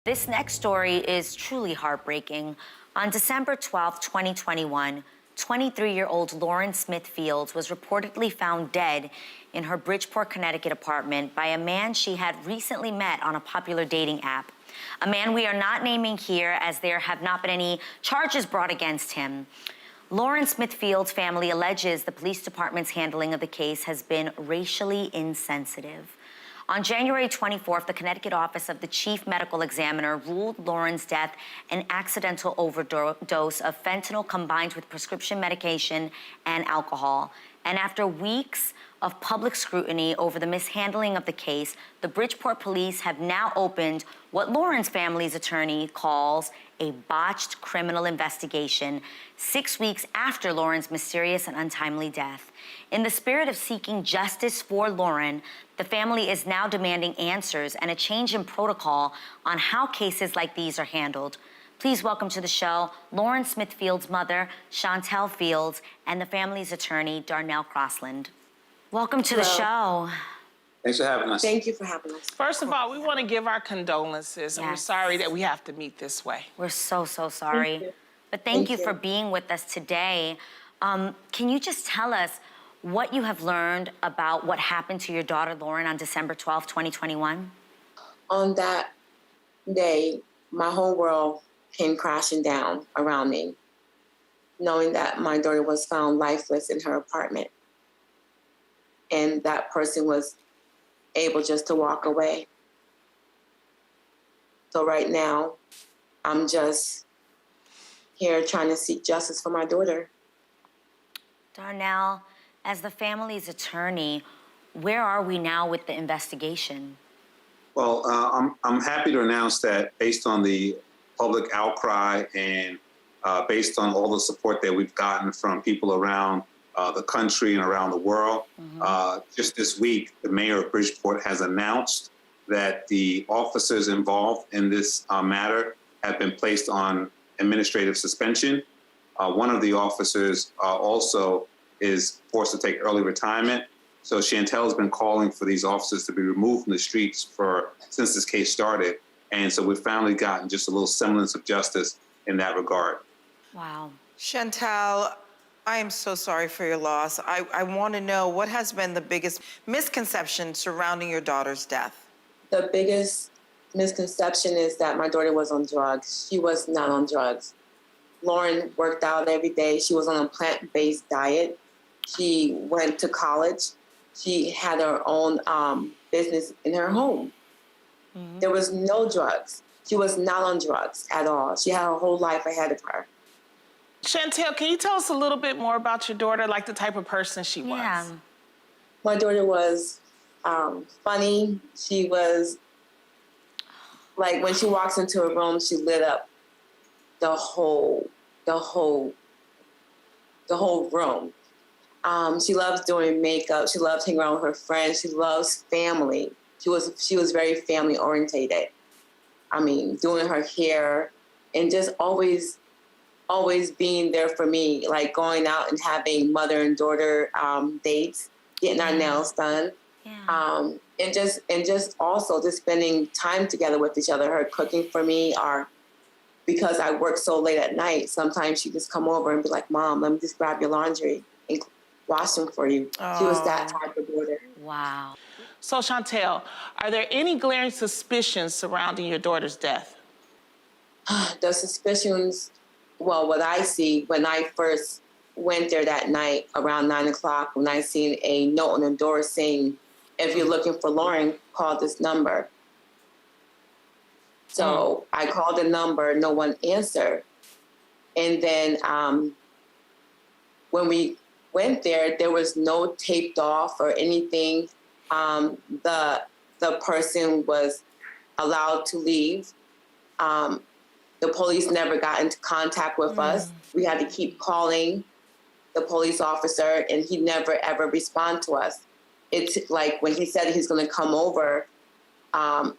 This next story is truly heartbreaking. On December 12, 2021, 23-year-old Lauren Smith Fields was reportedly found dead in her Bridgeport, Connecticut apartment by a man she had recently met on a popular dating app. A man we are not naming here, as there have not been any charges brought against him. Lauren Smith Fields' family alleges the police department's handling of the case has been racially insensitive. On January 24th, the Connecticut Office of the Chief Medical Examiner ruled Lauren's death an accidental overdose of fentanyl combined with prescription medication and alcohol. And after weeks of public scrutiny over the mishandling of the case, the Bridgeport police have now opened what Lauren's family's attorney calls a botched criminal investigation 6 weeks after Lauren's mysterious and untimely death. In the spirit of seeking justice for Lauren, the family is now demanding answers and a change in protocol on how cases like these are handled. Please welcome to the show Lauren Smith Fields' mother, Shantell Fields, and the family's attorney, Darnell Crosland. Welcome to the show. Thanks for having us. Thank you for having us. First of all, we want to give our condolences, and we're sorry that we have to meet this way. We're so sorry. Thank you. But thank you for being with us today. Can you just tell us what you have learned about what happened to your daughter, Lauren, on December 12, 2021? On that day, my whole world came crashing down around me, knowing that my daughter was found lifeless in her apartment. And that person was able just to walk away. So right now, I'm just here trying to seek justice for my daughter. Darnell, as the family's attorney, where are we now with the investigation? Well, I'm happy to announce that based on the public outcry and based on all the support that we've gotten from people around the country and around the world, just this week, the mayor of Bridgeport has announced that the officers involved in this matter have been placed on administrative suspension. One of the officers also is forced to take early retirement. So Shantell has been calling for these officers to be removed from the streets since this case started. And so we've finally gotten just a little semblance of justice in that regard. Wow. Shantell, I am so sorry for your loss. I want to know what has been the biggest misconception surrounding your daughter's death? The biggest misconception is that my daughter was on drugs. She was not on drugs. Lauren worked out every day. She was on a plant-based diet. She went to college. She had her own business in her home. There was no drugs. She was not on drugs at all. She had her whole life ahead of her. Shantell, can you tell us a little bit more about your daughter, like the type of person she was? Yeah. My daughter was funny. She was, like, when she walks into a room, she lit up the whole room. She loves doing makeup. She loves hanging around with her friends. She loves family. She was very family orientated. I mean, doing her hair and just always being there for me, like going out and having mother and daughter dates, getting our nails done. Yeah. And just also just spending time together with each other, her cooking for me, or because I work so late at night, sometimes she'd just come over and be like, Mom, let me just grab your laundry and wash them for you. She was that type of daughter. Wow. So, Shantell, are there any glaring suspicions surrounding your daughter's death? The suspicions, well, what I see when I first went there that night around 9 o'clock, when I seen a note on the door saying, if you're looking for Lauren, call this number. So I called the number, no one answered. And then when we went there, there was no taped off or anything. The person was allowed to leave. The police never got into contact with us. We had to keep calling the police officer, and he never ever responded to us. It's like when he said he's going to come over,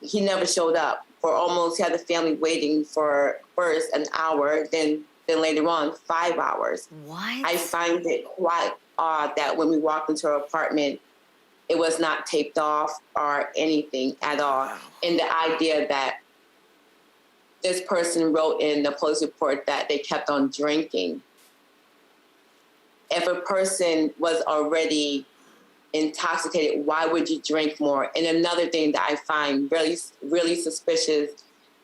he never showed up. He had the family waiting for first an hour, then later on 5 hours. What? I find it quite odd that when we walked into her apartment, it was not taped off or anything at all. And the idea that this person wrote in the police report that they kept on drinking. If a person was already intoxicated, why would you drink more? And another thing that I find really, really suspicious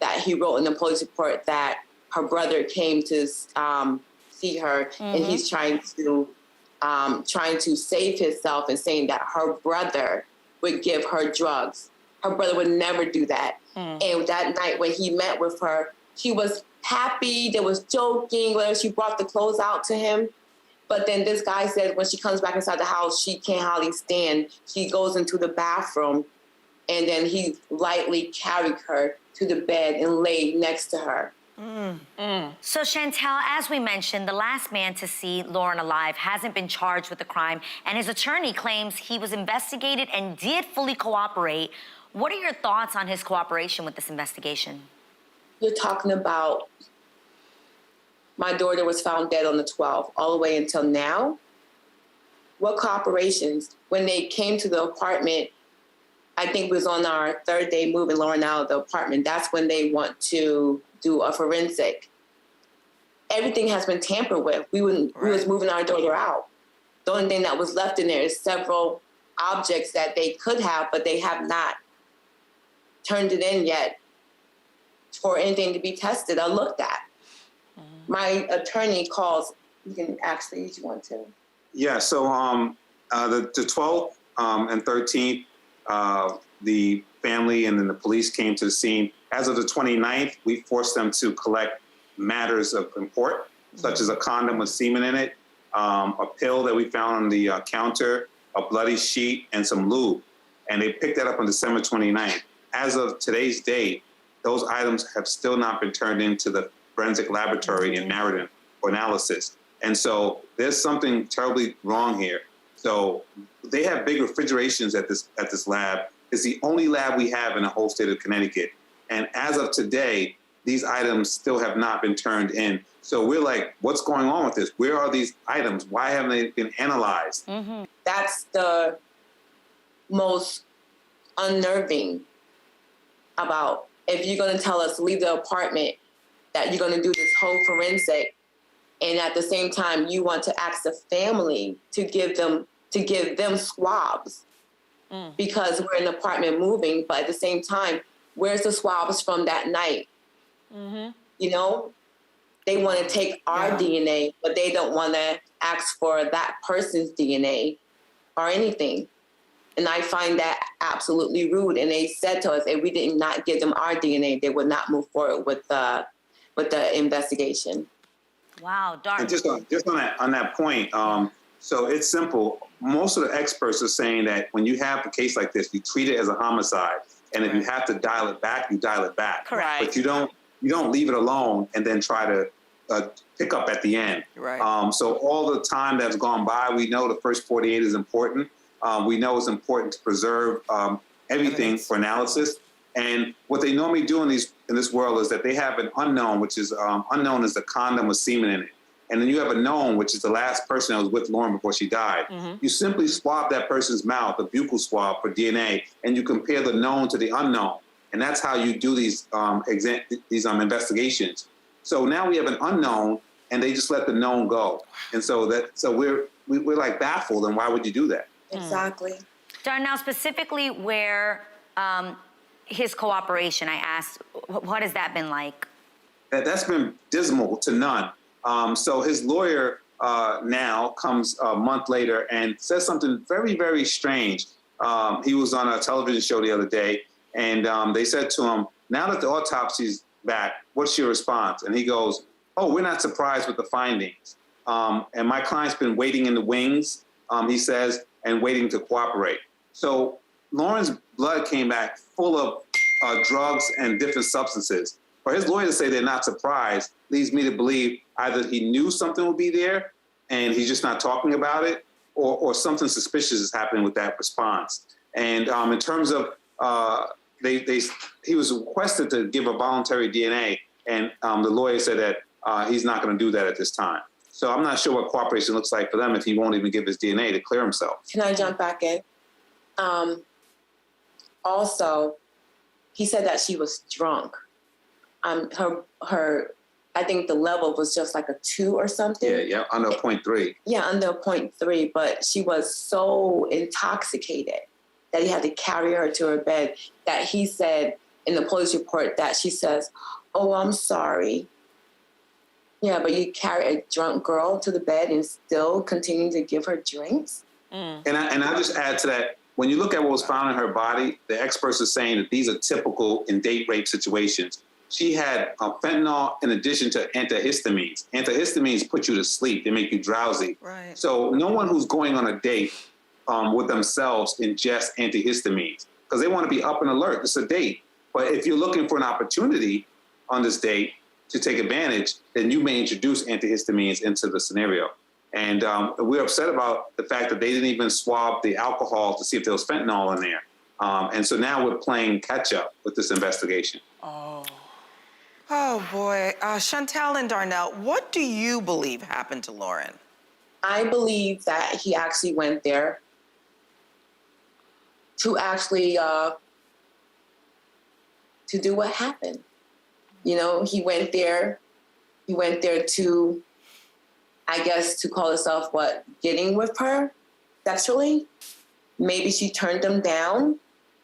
that he wrote in the police report that her brother came to see her, and he's trying to save himself and saying that her brother would give her drugs. Her brother would never do that. And that night when he met with her, she was happy, there was joking, whether she brought the clothes out to him. But then this guy said when she comes back inside the house, she can't hardly stand. She goes into the bathroom, and then he lightly carried her to the bed and laid next to her. So Shantell, as we mentioned, the last man to see Lauren alive hasn't been charged with the crime, and his attorney claims he was investigated and did fully cooperate. What are your thoughts on his cooperation with this investigation? You're talking about my daughter was found dead on the 12th, all the way until now. What cooperations? When they came to the apartment, I think it was on our third day moving Lauren out of the apartment. That's when they want to do a forensic. Everything has been tampered with. We was moving our daughter out. The only thing that was left in there is several objects that they could have, but they have not turned it in yet for anything to be tested or looked at. My attorney calls. You can actually, if you want to. Yeah. So the 12th and 13th, the family and then the police came to the scene. As of the 29th, we forced them to collect matters of import, such as a condom with semen in it, a pill that we found on the counter, a bloody sheet, and some lube. And they picked that up on December 29th. As of today's date, those items have still not been turned into the forensic laboratory in Meriden for analysis. And so there's something terribly wrong here. So they have big refrigerations at this lab. It's the only lab we have in the whole state of Connecticut. And as of today, these items still have not been turned in. So we're like, what's going on with this? Where are these items? Why haven't they been analyzed? That's the most unnerving about, if you're going to tell us to leave the apartment, that you're going to do this whole forensic, and at the same time you want to ask the family to give them swabs because we're in the apartment moving, but at the same time, where's the swabs from that night? You know, they want to take our DNA, but they don't want to ask for that person's DNA or anything. And I find that absolutely rude. And they said to us, if we did not give them our DNA, they would not move forward with the investigation. Wow, Darnell. And just on that point, so it's simple. Most of the experts are saying that when you have a case like this, you treat it as a homicide, and if you have to dial it back, you dial it back. Correct. But you don't leave it alone and then try to pick up at the end. Right. So all the time that's gone by, we know the first 48 is important. We know it's important to preserve everything for analysis. And what they normally do in this world is that they have an unknown, which is unknown is the condom with semen in it. And then you have a known, which is the last person that was with Lauren before she died. You simply swab that person's mouth, a buccal swab for DNA, and you compare the known to the unknown. And that's how you do these investigations. So now we have an unknown, and they just let the known go. And so we're like baffled. And why would you do that? Exactly. Darnell, specifically where his cooperation, I asked, what has that been like? That's been dismal to none. So his lawyer now comes a month later and says something very, very strange. He was on a television show the other day, and they said to him, now that the autopsy's back, what's your response? And he goes, oh, we're not surprised with the findings. And my client's been waiting in the wings, he says, and waiting to cooperate. So Lauren's blood came back full of drugs and different substances. For his lawyer to say they're not surprised leads me to believe either he knew something would be there and he's just not talking about it, or something suspicious is happening with that response. And in terms of, he was requested to give a voluntary DNA, and the lawyer said that he's not going to do that at this time. So I'm not sure what cooperation looks like for them if he won't even give his DNA to clear himself. Can I jump back in? Also, he said that she was drunk. her, I think the level was just like a 2 or something. Yeah, under 0.3. Yeah, under 0.3, but she was so intoxicated that he had to carry her to her bed, that he said in the police report that she says, "Oh, I'm sorry." Yeah, but you carry a drunk girl to the bed and still continue to give her drinks? And I'll just add to that, when you look at what was found in her body, the experts are saying that these are typical in date rape situations. She had fentanyl in addition to antihistamines. Antihistamines put you to sleep. They make you drowsy. Right. So no one who's going on a date with themselves ingests antihistamines because they want to be up and alert. It's a date. But if you're looking for an opportunity on this date to take advantage, then you may introduce antihistamines into the scenario. And we're upset about the fact that they didn't even swab the alcohol to see if there was fentanyl in there. And so now we're playing catch up with this investigation. Oh, boy. Shantell and Darnell, what do you believe happened to Lauren? I believe that he actually went there to actually to do what happened. You know, he went there to, I guess, to call himself what, getting with her sexually. Maybe she turned him down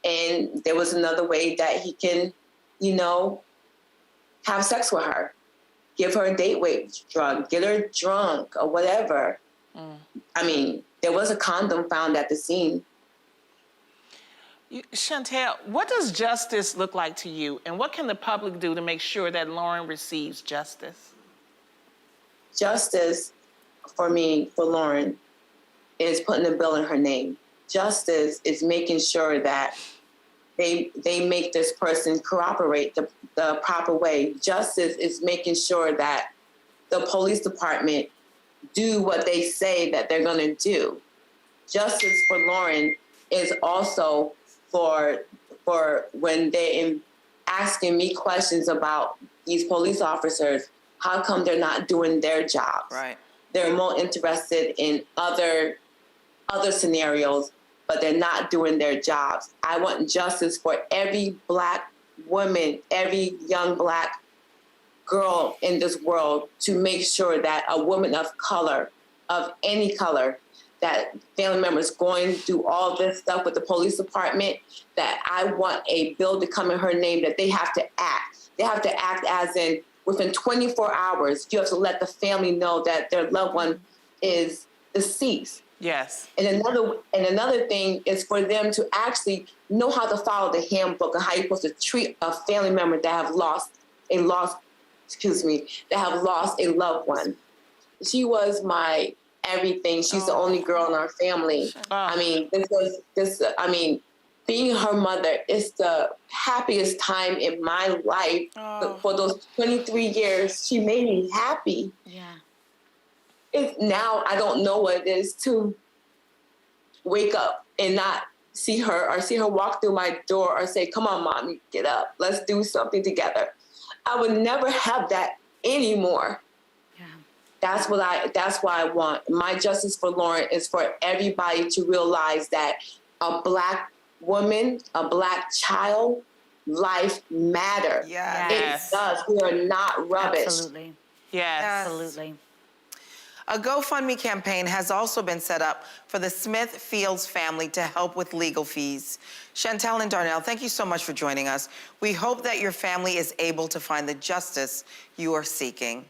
and there was another way that he can, you know, have sex with her, give her a date rape drug, get her drunk or whatever. I mean, there was a condom found at the scene. Shantell, what does justice look like to you, and what can the public do to make sure that Lauren receives justice? Justice for me, for Lauren, is putting a bill in her name. Justice is making sure that they make this person cooperate the proper way. Justice is making sure that the police department do what they say that they're going to do. Justice for Lauren is also for when they're asking me questions about these police officers, how come they're not doing their jobs? Right. They're more interested in other scenarios, but they're not doing their jobs. I want justice for every Black woman, every young Black girl in this world, to make sure that a woman of color, of any color, that family members going through all this stuff with the police department, that I want a bill to come in her name that they have to act. They have to act as in within 24 hours, you have to let the family know that their loved one is deceased. Yes. And another thing is for them to actually know how to follow the handbook and how you're supposed to treat a family member that have lost a loved one. She was my everything. She's the only girl in our family. I mean, being her mother is the happiest time in my life. For those 23 years, she made me happy. Yeah. Now I don't know what it is to wake up and not see her, or see her walk through my door, or say, "Come on, mommy, get up. Let's do something together." I would never have that anymore. Yeah. That's why I want. My justice for Lauren is for everybody to realize that a Black woman, a Black child, life matters. Yes. It does. We are not rubbish. Absolutely. Yes. Absolutely. A GoFundMe campaign has also been set up for the Smith Fields family to help with legal fees. Shantell and Darnell, thank you so much for joining us. We hope that your family is able to find the justice you are seeking.